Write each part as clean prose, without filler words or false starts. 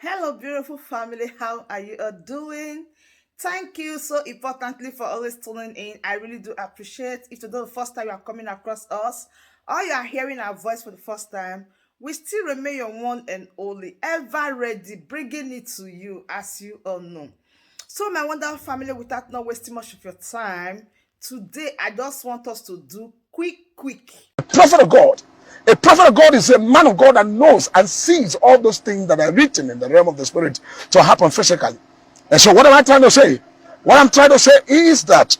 Hello, beautiful family. How are you all doing? Thank you so importantly for always tuning in. I really do appreciate. If today the first time you are coming across us, or you are hearing our voice for the first time, we still remain your one and only, ever ready, bringing it to you, as you all know. So, my wonderful family, without not wasting much of your time, today I just want us to do quick. Prophet of God. A prophet of God is a man of God that knows and sees all those things that are written in the realm of the spirit to happen physically. And so, what am I trying to say? What I'm trying to say is that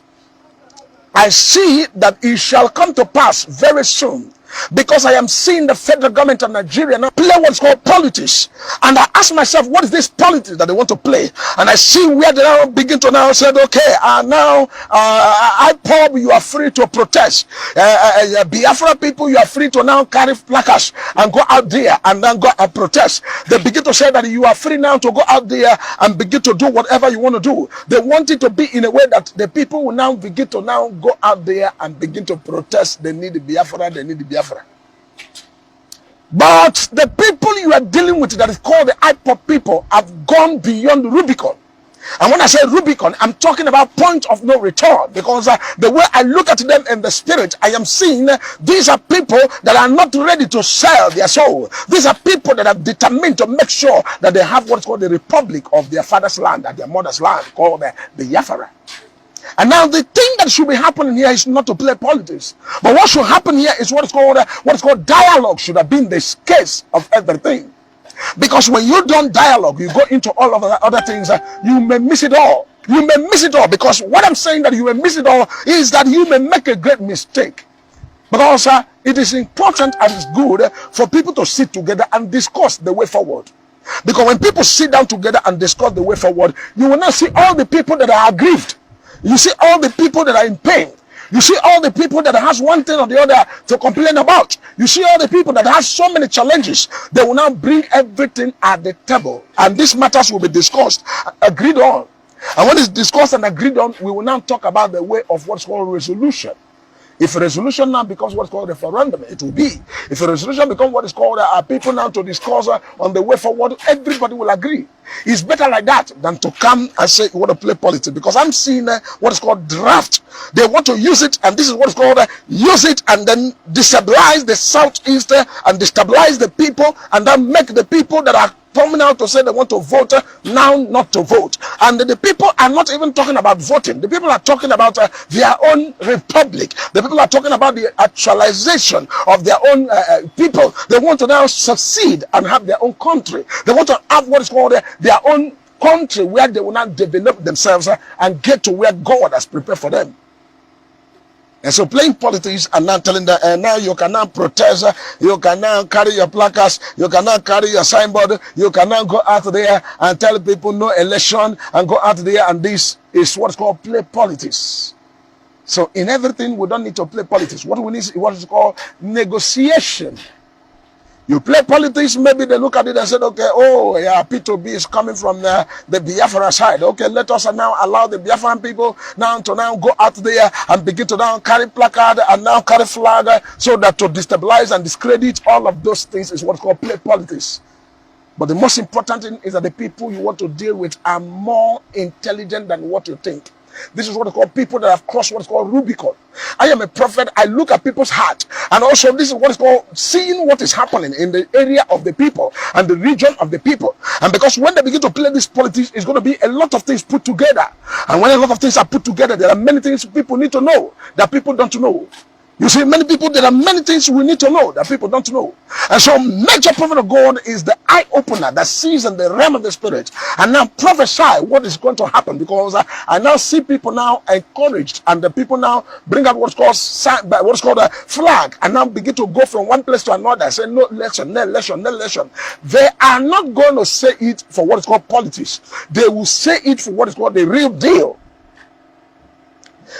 I see that it shall come to pass very soon, because I am seeing the federal government of Nigeria now play what's called politics. And I ask myself, what is this politics that they want to play? And I see where they now begin to now say, okay, now IPOB, you are free to protest. Biafra people, you are free to now carry placards and go out there and then go and protest. They begin to say that you are free now to go out there and begin to do whatever you want to do. They want it to be in a way that the people will now begin to now go out there and begin to protest. They need the Biafra, they need the Biafra. But the people you are dealing with that is called the IPOP people have gone beyond Rubicon. And when I say Rubicon, I'm talking about point of no return, because the way I look at them in the spirit, I am seeing these are people that are not ready to sell their soul. These are people that are determined to make sure that they have what's called the republic of their father's land and their mother's land, called the Biafra. And now the thing that should be happening here is not to play politics, but what should happen here is what is called dialogue. Should have been the case of everything. Because when you don't dialogue, you go into all of the other things, you may miss it all. You may miss it all, because what I'm saying that you may miss it all is that you may make a great mistake. Because it is important and it's good for people to sit together and discuss the way forward. Because when people sit down together and discuss the way forward, you will not see all the people that are aggrieved. You see all the people that are in pain. You see all the people that has one thing or the other to complain about. You see all the people that has so many challenges. They will now bring everything at the table. And these matters will be discussed, agreed on. And when it's discussed and agreed on, we will now talk about the way of what's called resolution. If a resolution now becomes what's called a referendum, it will be. If a resolution becomes what is called people now to discuss on the way forward, everybody will agree. It's better like that than to come and say you want to play politics, because I'm seeing what is called draft. They want to use it, and this is what is called use it and then destabilize the southeast and destabilize the people, and then make the people that are coming out to say they want to vote now not to vote. And the people are not even talking about voting. The people are talking about their own republic. The people are talking about the actualization of their own people. They want to now succeed and have their own country. They want to have what is called their own country, where they will now develop themselves and get to where God has prepared for them. And so playing politics and now telling that now you can now protest, you can now carry your placards, you can now carry your signboard, you can now go out there and tell people no election and go out there, and this is what's called play politics. So in everything, we don't need to play politics. What we need is what is called negotiation. You play politics, maybe they look at it and said, okay, oh yeah, P2B is coming from the Biafra side. Okay, let us now allow the Biafran people now to now go out there and begin to now carry placard and now carry flag, so that to destabilize and discredit all of those things is what's called play politics. But the most important thing is that the people you want to deal with are more intelligent than what you think. This is what is called people that have crossed what is called Rubicon. I am a prophet. I look at people's heart. And also this is what is called seeing what is happening in the area of the people and the region of the people. And because when they begin to play this politics, it's going to be a lot of things put together. And when a lot of things are put together, there are many things people need to know that people don't know. You see, many people, there are many things we need to know that people don't know. And so major prophet of God is the eye opener that sees in the realm of the spirit and now prophesy what is going to happen, because I now see people now encouraged, and the people now bring out what's called a flag, and now begin to go from one place to another, say no election, no election, no election. They are not going to say it for what is called politics. They will say it for what is called the real deal.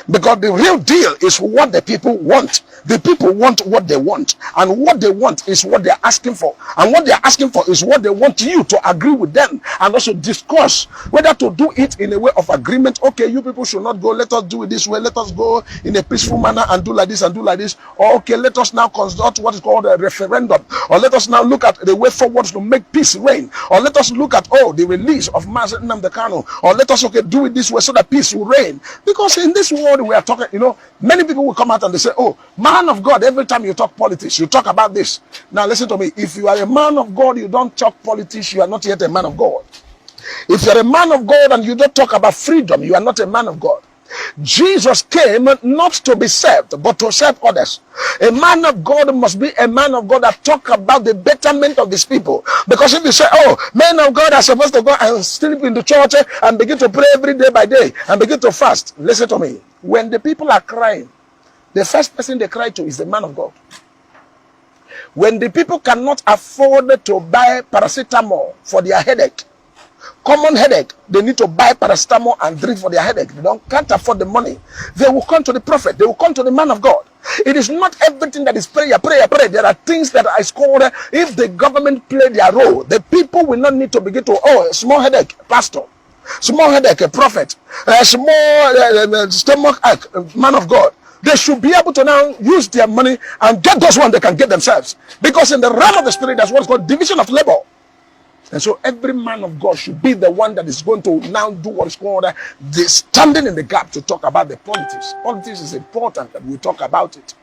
Because the real deal is what the people want. The people want what they want, and what they want is what they're asking for, and what they're asking for is what they want you to agree with them, and also discuss whether to do it in a way of agreement. Okay, you people should not go, let us do it this way, let us go in a peaceful manner and do like this and do like this. Or okay, let us now conduct what is called a referendum, or let us now look at the way forward to make peace reign, or let us look at the release of Mazi Nnamdi Kanu, or let us do it this way so that peace will reign. Because in this world we are talking, many people will come out and they say, oh, man of God, every time you talk politics, you talk about this. Now listen to me. If you are a man of God, you don't talk politics, you are not yet a man of God. If you're a man of God and you don't talk about freedom, you are not a man of God. Jesus came not to be served, but to serve others. A man of God must be a man of God that talk about the betterment of these people. Because if you say, oh, men of God are supposed to go and sleep in the church and begin to pray every day by day and begin to fast, listen to me. When the people are crying, the first person they cry to is the man of God. When the people cannot afford to buy paracetamol for their headache, common headache, they need to buy paracetamol and drink for their headache. They can't afford the money. They will come to the prophet. They will come to the man of God. It is not everything that is prayer. There are things that are called, if the government play their role, the people will not need to begin to, small headache, pastor. Small headache, a prophet. Small stomach ache, man of God. They should be able to now use their money and get those ones they can get themselves. Because in the realm of the spirit, that's what's called division of labor. And so every man of God should be the one that is going to now do what is called the standing in the gap to talk about the politics. Politics is important that we talk about it.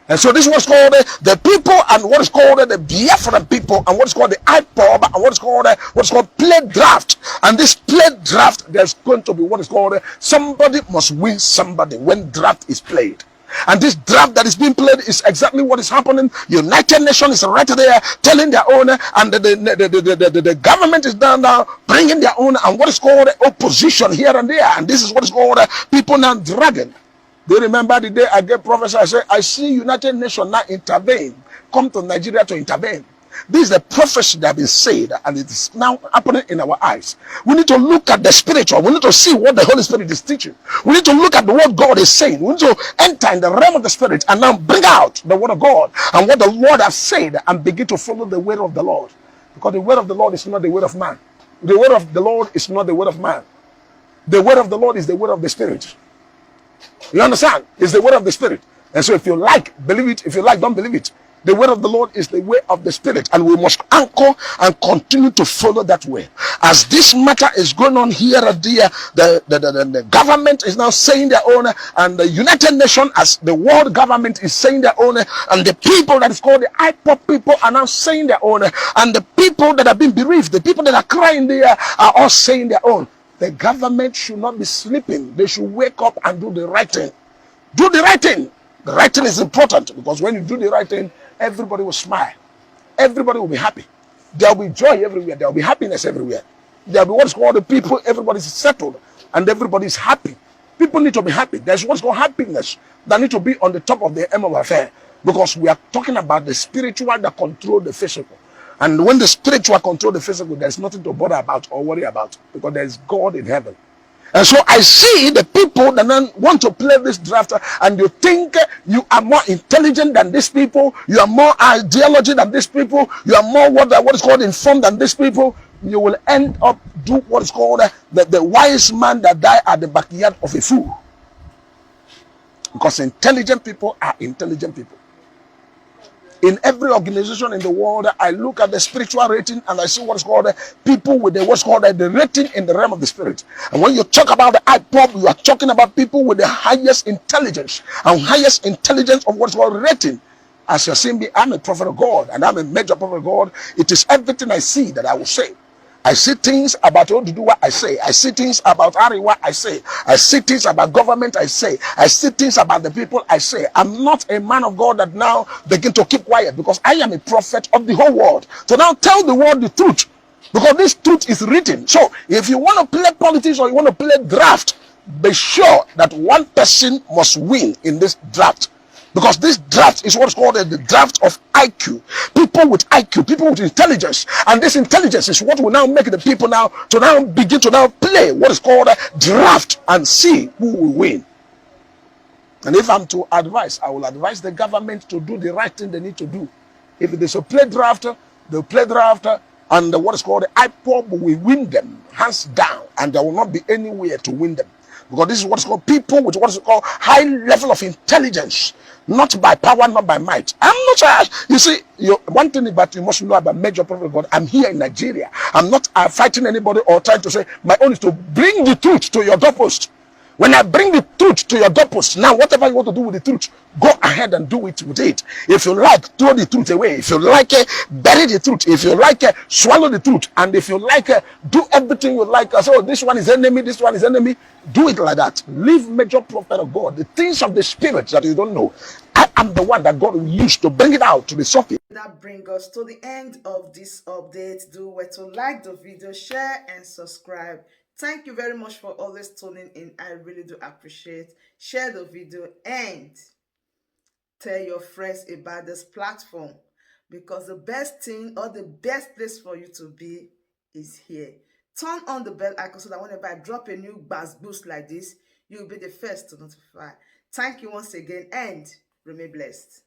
And so this was called the people, and what is called the Biafra people, and what is called the IPOB, and what is called play draft. And this play draft, there's going to be what is called somebody must win somebody when draft is played. And this draft that is being played is exactly what is happening. United Nations is right there telling their own, and the government is down now bringing their own, and what is called opposition here and there. And this is what is called people now dragging. Do you remember the day I gave Prophesy? I said, I see United Nations now intervene, come to Nigeria to intervene. This is the prophecy that has been said, and it is now happening in our eyes. We need to look at the spiritual. We need to see what the Holy Spirit is teaching. We need to look at what God is saying. We need to enter in the realm of the Spirit and now bring out the word of God and what the Lord has said and begin to follow the word of the Lord. Because the word of the Lord is not the word of man. The word of the Lord is not the word of man. The word of the Lord is the word of the Spirit. You understand? It's the word of the Spirit. And so if you like, believe it. If you like, don't believe it. The word of the Lord is the way of the Spirit, and we must anchor and continue to follow that way. As this matter is going on here at the government is now saying their own, and the United Nations as the world government is saying their own, and the people that is called the IPOP people are now saying their own, and the people that have been bereaved, the people that are crying there are all saying their own. The government should not be sleeping. They should wake up and do the right thing. Do the right thing. The right thing is important, because when you do the right thing, everybody will smile. Everybody will be happy. There will be joy everywhere. There will be happiness everywhere. There will be what's called the people. Everybody's settled and everybody's happy. People need to be happy. There's what's called happiness that need to be on the top of the M of affair, because we are talking about the spiritual that control the physical. And when the spiritual control the physical, there's nothing to bother about or worry about, because there's God in heaven. And so I see the people that want to play this draft, and you think you are more intelligent than these people, you are more ideology than these people, you are more what is called informed than these people. You will end up do what is called the wise man that died at the backyard of a fool. Because intelligent people are intelligent people. In every organization in the world, I look at the spiritual rating and I see what's called people with what's called the rating in the realm of the spirit. And when you talk about the IPOP, you are talking about people with the highest intelligence and highest intelligence of what's called rating. As you're seeing me, I'm a prophet of God and I'm a major prophet of God. It is everything I see that I will say. I see things about Oduduwa, I say. I see things about Ariwa, I say. I see things about government, I say. I see things about the people, I say. I'm not a man of God that now begin to keep quiet, because I am a prophet of the whole world. So now tell the world the truth, because this truth is written. So if you want to play politics or you want to play draft, be sure that one person must win in this draft. Because this draft is what's called the draft of IQ. People with IQ, people with intelligence. And this intelligence is what will now make the people now to now begin to now play what is called a draft and see who will win. And if I'm to advise, I will advise the government to do the right thing they need to do. If there's a play draft, they'll play draft, and what is called the IPOB will win them hands down, and there will not be anywhere to win them. Because this is what is called people with what is called high level of intelligence, not by power, not by might. I'm not sure. You see, one thing about you must know about Major Prophet of God. I'm here in Nigeria. I'm not fighting anybody or trying to say my own is to bring the truth to your doorpost. When I bring the truth to your doorpost, now whatever you want to do with the truth, go ahead and do it with it. If you like, throw the truth away. If you like, bury the truth. If you like, swallow the truth. And if you like, do everything you like. So this one is enemy, this one is enemy. Do it like that. Leave Major Prophet of God, the things of the spirit that you don't know. I am the one that God will use to bring it out to the surface. That brings us to the end of this update. Do well to like the video, share, and subscribe. Thank you very much for always tuning in. I really do appreciate. Share the video and tell your friends about this platform, because the best thing or the best place for you to be is here. Turn on the bell icon so that whenever I drop a new buzz boost like this, you'll be the first to notify. Thank you once again and remain blessed.